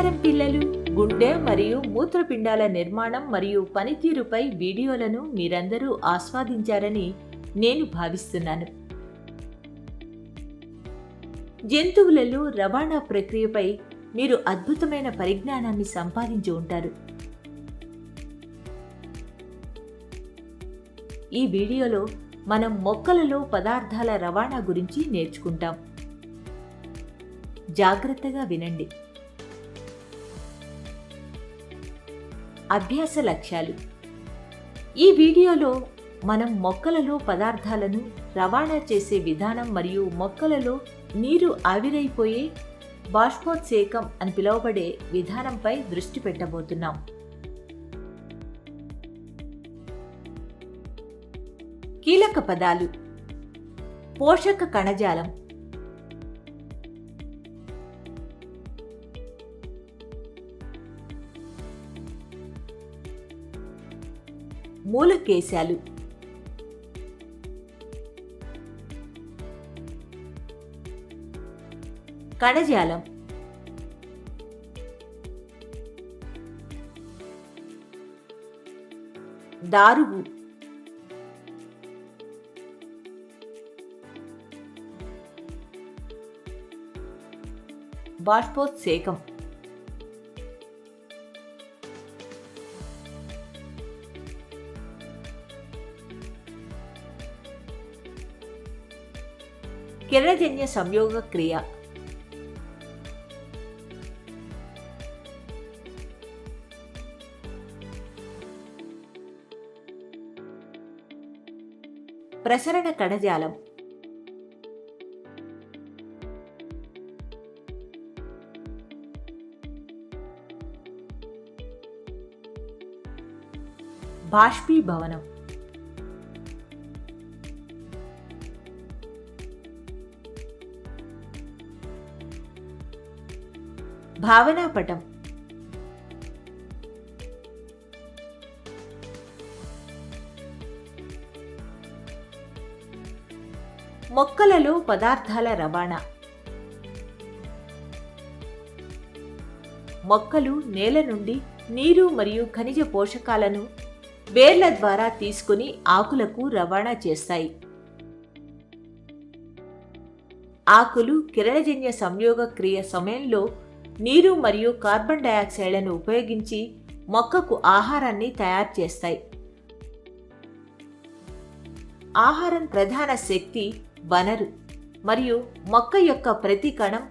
బంగారం పిల్లలు, గుండె మరియు మూత్రపిండాల నిర్మాణం మరియు పనితీరుపై వీడియోలను మీరందరూ ఆస్వాదించారని నేను భావిస్తున్నాను. జంతువులలో రవాణా ప్రక్రియపై మీరు అద్భుతమైన పరిజ్ఞానాన్ని సంపాదించి ఉంటారు. ఈ వీడియోలో మనం మొక్కలలో పదార్థాల రవాణా గురించి నేర్చుకుంటాం. జాగ్రత్తగా వినండి. అభ్యాస లక్ష్యాలు. ఈ వీడియోలో మనం మొక్కలలో పదార్థాలను రవాణా చేసే విధానం మరియు మొక్కలలో నీరు ఆవిరైపోయే బాష్పోత్సేకం అని పిలువబడే విధానంపై దృష్టి పెట్టబోతున్నాం. కీలక పదాలు: పోషక కణజాలం, మూలకేశాలు, కణజాలం, దారువు, బాష్పోత్సేకం, కిరణజన్య సంయోగ క్రియ, ప్రసరణ కణజాలం, బాష్పీభవనం, భావనాపటం, మొక్కలలో పదార్థాల రవాణా. మొక్కలు నేల నుండి నీరు మరియు ఖనిజ పోషకాలను వేర్ల ద్వారా తీసుకుని ఆకులకు రవాణా చేస్తాయి. ఆకులు కిరణజన్య సంయోగ క్రియ సమయంలో నీరు మరియు కార్బన్ డయాక్సైడ్లను ఉపయోగించి మొక్కకు ఆహారాన్ని తయారు చేస్తాయి. ఆహారం ప్రధాన శక్తి వనరు మరియు మొక్క యొక్క ప్రతి కణం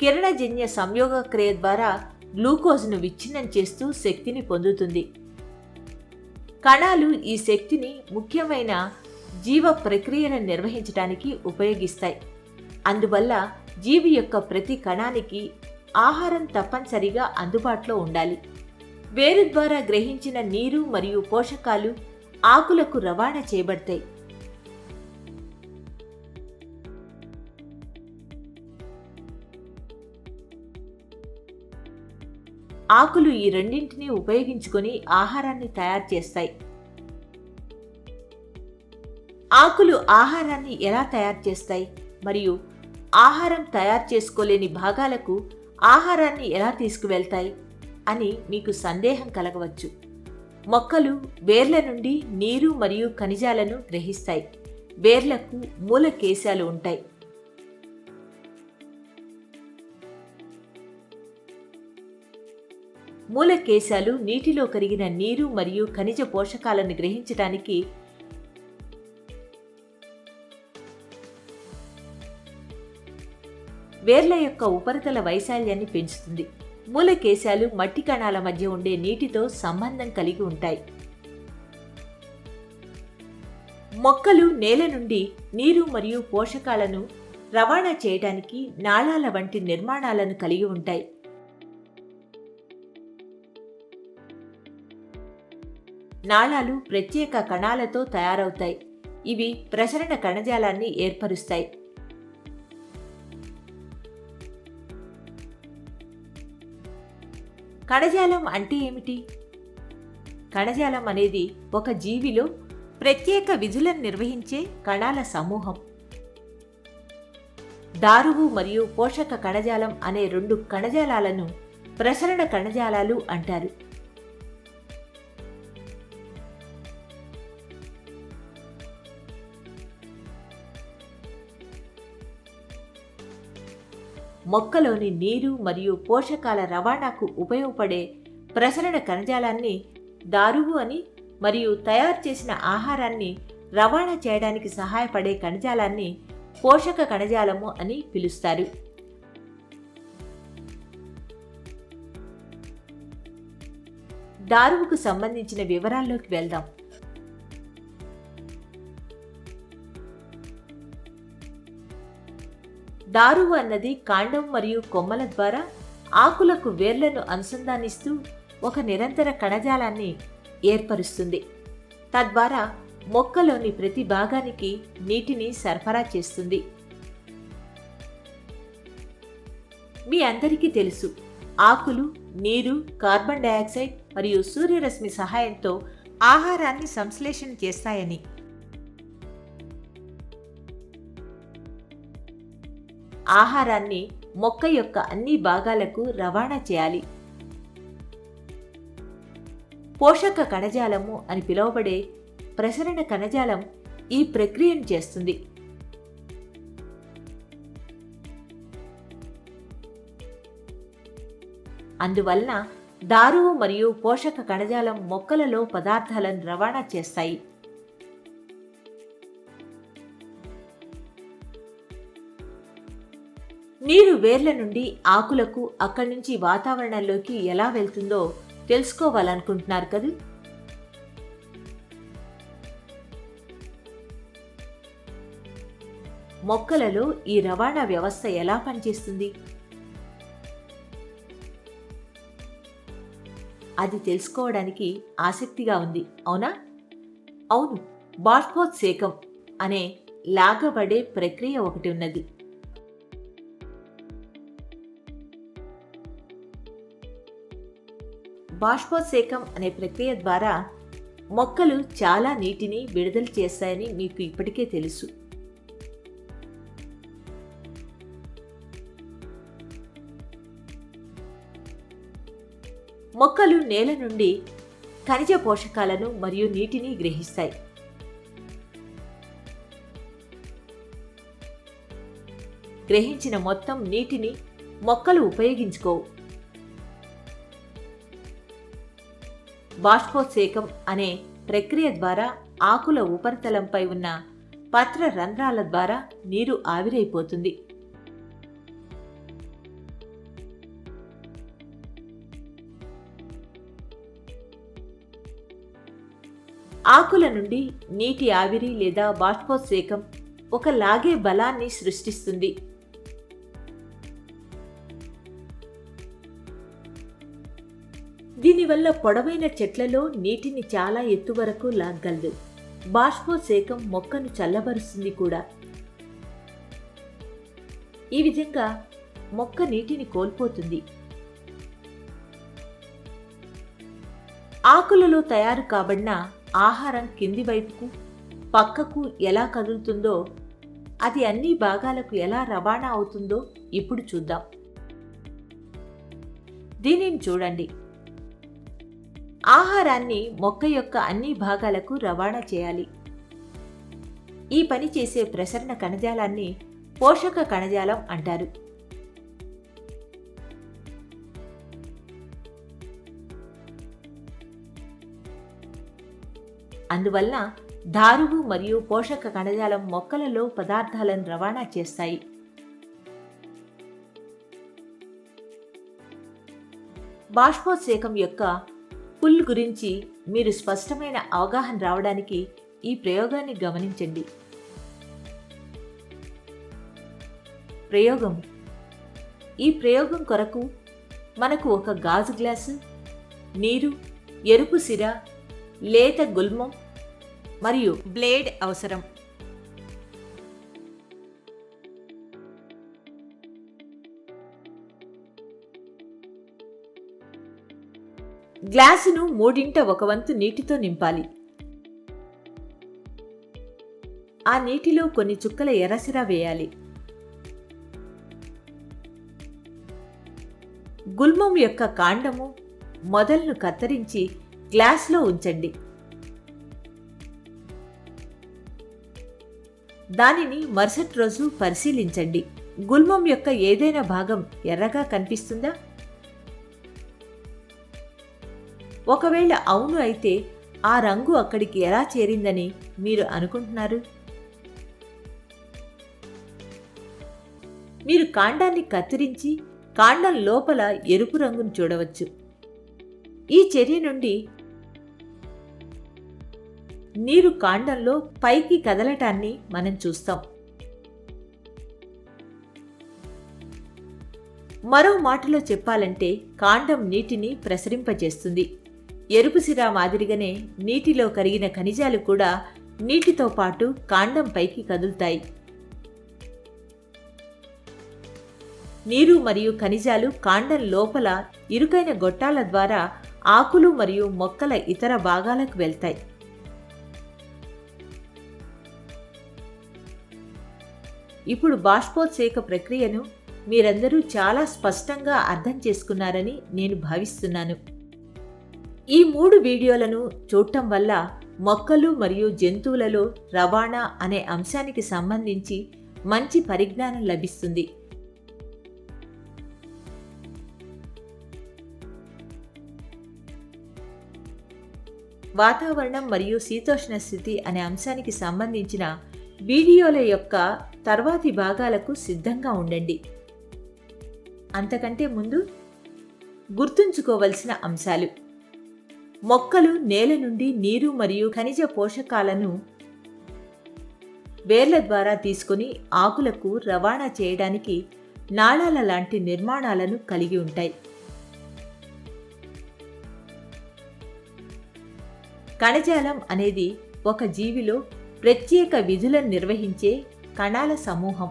కిరణజన్య సంయోగ క్రియ ద్వారా గ్లూకోజ్ను విచ్ఛిన్నం చేస్తూ శక్తిని పొందుతుంది. కణాలు ఈ శక్తిని ముఖ్యమైన జీవ ప్రక్రియలను నిర్వహించడానికి ఉపయోగిస్తాయి. అందువల్ల జీవి యొక్క ప్రతి కణానికి ఆహారం తప్పనిసరిగా అందుబాటులో ఉండాలి. వేరు ద్వారా గ్రహించిన నీరు మరియు పోషకాలు ఆకులకు రవాణా చేయబడతాయి. ఆకులు ఈ రెండింటినీ ఉపయోగించుకొని ఆహారాన్ని తయారు చేస్తాయి. ఆకులు ఆహారాన్ని ఎలా తయారు చేస్తాయి మరియు ఆహారం తయారు చేసుకోలేని భాగాలకు ఆహారాన్ని ఎలా తీసుకువెళ్తాయి అని మీకు సందేహం కలగవచ్చు. మొక్కలు వేర్ల నుండి నీరు మరియు ఖనిజాలను గ్రహిస్తాయి. వేర్లకు మూలకేశాలు ఉంటాయి. మూలకేశాలు నీటిలో కరిగిన నీరు మరియు ఖనిజ పోషకాలను గ్రహించడానికి వేర్ల యొక్క ఉపరితల వైశాల్యాన్ని పెంచుతుంది. మూలకేశాలు మట్టి కణాల మధ్య ఉండే నీటితో సంబంధం కలిగి ఉంటాయి. మొక్కలు నేల నుండి నీరు మరియు పోషకాలను రవాణా చేయడానికి నాళాల వంటి నిర్మాణాలను కలిగి ఉంటాయి. నాళాలు ప్రత్యేక కణాలతో తయారవుతాయి. ఇవి ప్రసరణ కణజాలాన్ని ఏర్పరుస్తాయి. కణజాలం అంటే ఏమిటి? కణజాలం అనేది ఒక జీవిలో ప్రత్యేక విధులను నిర్వహించే కణాల సమూహం. దారువు మరియు పోషక కణజాలం అనే రెండు కణజాలాలను ప్రసరణ కణజాలాలు అంటారు. మొక్కలోని నీరు మరియు పోషకాల రవాణాకు ఉపయోగపడే ప్రసరణ కణజాలాన్ని దారువు అని, మరియు తయారు చేసిన ఆహారాన్ని రవాణా చేయడానికి సహాయపడే కణజాలాన్ని పోషక కణజాలము అని పిలుస్తారు. దారువుకు సంబంధించిన వివరాల్లోకి వెళ్దాం. దారువు అన్నది కాండం మరియు కొమ్మల ద్వారా ఆకులకు వేర్లను అనుసంధానిస్తూ ఒక నిరంతర కణజాలాన్ని ఏర్పరుస్తుంది. తద్వారా మొక్కలోని ప్రతి భాగానికి నీటిని సరఫరా చేస్తుంది. మీ అందరికీ తెలుసు, ఆకులు నీరు, కార్బన్ డయాక్సైడ్ మరియు సూర్యరశ్మి సహాయంతో ఆహారాన్ని సంశ్లేషణ చేస్తాయని. ఆహారాన్ని మొక్క యొక్క అన్ని భాగాలకు రవాణా చేయాలి. పోషక కణజాలము అని పిలువబడే ప్రసరణ కణజాలం ఈ ప్రక్రియను చేస్తుంది. అందువలన దారువు మరియు పోషక కణజాలం మొక్కలలో పదార్థాలను రవాణా చేస్తాయి. నీరు వేర్ల నుండి ఆకులకు, అక్కడి నుంచి వాతావరణంలోకి ఎలా వెళ్తుందో తెలుసుకోవాలనుకుంటున్నారు కదూ? మొక్కలలో ఈ రవాణా వ్యవస్థ ఎలా పనిచేస్తుంది? అది తెలుసుకోవడానికి ఆసక్తిగా ఉంది, అవునా? అవును, బాష్పోత్సేకం అనే లాగబడే ప్రక్రియ ఒకటి ఉన్నది. బాష్పోత్సేకం అనే ప్రక్రియ ద్వారా మొక్కలు చాలా నీటిని విడుదల చేస్తాయని మీకు ఇప్పటికే తెలుసు. మొక్కలు నేల నుండి ఖనిజ పోషకాలను మరియు నీటిని గ్రహిస్తాయి. గ్రహించిన మొత్తం నీటిని మొక్కలు ఉపయోగించుకోవు. బాష్పోత్సేకం అనే ప్రక్రియ ద్వారా ఆకుల ఉపరితలంపై ఉన్న పత్ర రంధ్రాల ద్వారా నీరు ఆవిరైపోతుంది. ఆకుల నుండి నీటి ఆవిరి లేదా బాష్పోత్సేకం ఒక లాగే బలాన్ని సృష్టిస్తుంది. దీనివల్ల పొడవైన చెట్లలో నీటిని చాలా ఎత్తు వరకు లాగగలదు. బాష్పోత్సేకం మొక్కను చల్లబరుస్తుంది కూడా. ఈ విధంగా మొక్క నీటిని కోల్పోతుంది. ఆకులలో తయారు కాబడిన ఆహారం కింది వైపుకు, పక్కకు ఎలా కదులుతుందో, అది అన్ని భాగాలకు ఎలా రవాణా అవుతుందో ఇప్పుడు చూద్దాం. దీనిని చూడండి. ఆహారాన్ని మొక్క యొక్క అన్ని భాగాలకు రవాణా చేయాలి. ఈ పని చేసే ప్రసరణ కణజాలాన్ని పోషక కణజాలం అంటారు. అందువల్ల దారువు మరియు పోషక కణజాలం మొక్కలలో పదార్థాలను రవాణా చేస్తాయి. బాష్పోత్సేకం యొక్క పుల్ గురించి మీరు స్పష్టమైన అవగాహన రావడానికి ఈ ప్రయోగాన్ని గమనించండి. ప్రయోగం. ఈ ప్రయోగం కొరకు మనకు ఒక గాజు గ్లాసు, నీరు, ఎరుపు సిర, లేత గుల్మం మరియు బ్లేడ్ అవసరం. గ్లాసును 3/1 నీటితో నింపాలి. ఆ నీటిలో కొన్ని చుక్కల ఎర్రసిర వేయాలి. గుల్మం యొక్క కాండము మొదలను కత్తిరించి గ్లాస్లో ఉంచండి. దానిని మరుసటి రోజు పరిశీలించండి. గుల్మం యొక్క ఏదైనా భాగం ఎర్రగా కనిపిస్తుందా? ఒకవేళ అవును అయితే ఆ రంగు అక్కడికి ఎలా చేరిందని మీరు అనుకుంటున్నారు? మీరు కాండాన్ని కత్తిరించి కాండం లోపల ఎరుపు రంగును చూడవచ్చు. ఈ చర్య నుండి నీరు కాండంలో పైకి కదలటాన్ని మనం చూస్తాం. మరో మాటలో చెప్పాలంటే కాండం నీటిని ప్రసరింపజేస్తుంది. ఎరుపు సిరా మాదిరిగానే నీటిలో కరిగిన ఖనిజాలు కూడా నీటితో పాటు కాండం పైకి కదులుతాయి. నీరు మరియు ఖనిజాలు కాండం లోపల ఇరుకైన గొట్టాల ద్వారా ఆకులు మరియు మొక్కల ఇతర భాగాలకు వెళ్తాయి. ఇప్పుడు బాష్పోత్సేక ప్రక్రియను మీరందరూ చాలా స్పష్టంగా అర్థం చేసుకున్నారని నేను భావిస్తున్నాను. ఈ 3 వీడియోలను చూడటం వల్ల మొక్కలు మరియు జంతువులలో రవాణా అనే అంశానికి సంబంధించి మంచి పరిజ్ఞానం లభిస్తుంది. వాతావరణం మరియు శీతోష్ణ స్థితి అనే అంశానికి సంబంధించిన వీడియోల యొక్క తర్వాతి భాగాలకు సిద్ధంగా ఉండండి. అంతకంటే ముందు గుర్తుంచుకోవలసిన అంశాలు: మొక్కలు నేల నుండి నీరు మరియు ఖనిజ పోషకాలను వేర్ల ద్వారా తీసుకుని ఆకులకు రవాణా చేయడానికి నాళాల లాంటి నిర్మాణాలను కలిగి ఉంటాయి. కణజాలం అనేది ఒక జీవిలో ప్రత్యేక విధులను నిర్వహించే కణాల సమూహం.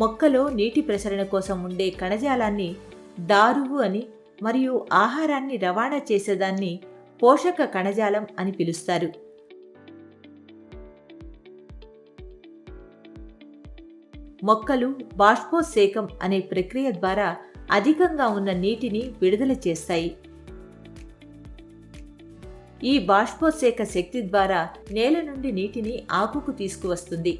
మొక్కలో నీటి ప్రసరణ కోసం ఉండే కణజాలాన్ని దారువు అని మరియు ఆహారాన్ని రవాణా చేసేదాన్ని పోషక కణజాలం అని పిలుస్తారు. మొక్కలు బాష్పోత్సేకం అనే ప్రక్రియ ద్వారా అధికంగా ఉన్న నీటిని విడుదల చేస్తాయి. ఈ బాష్పోత్సేక శక్తి ద్వారా నేల నుండి నీటిని ఆకుకు తీసుకువస్తుంది.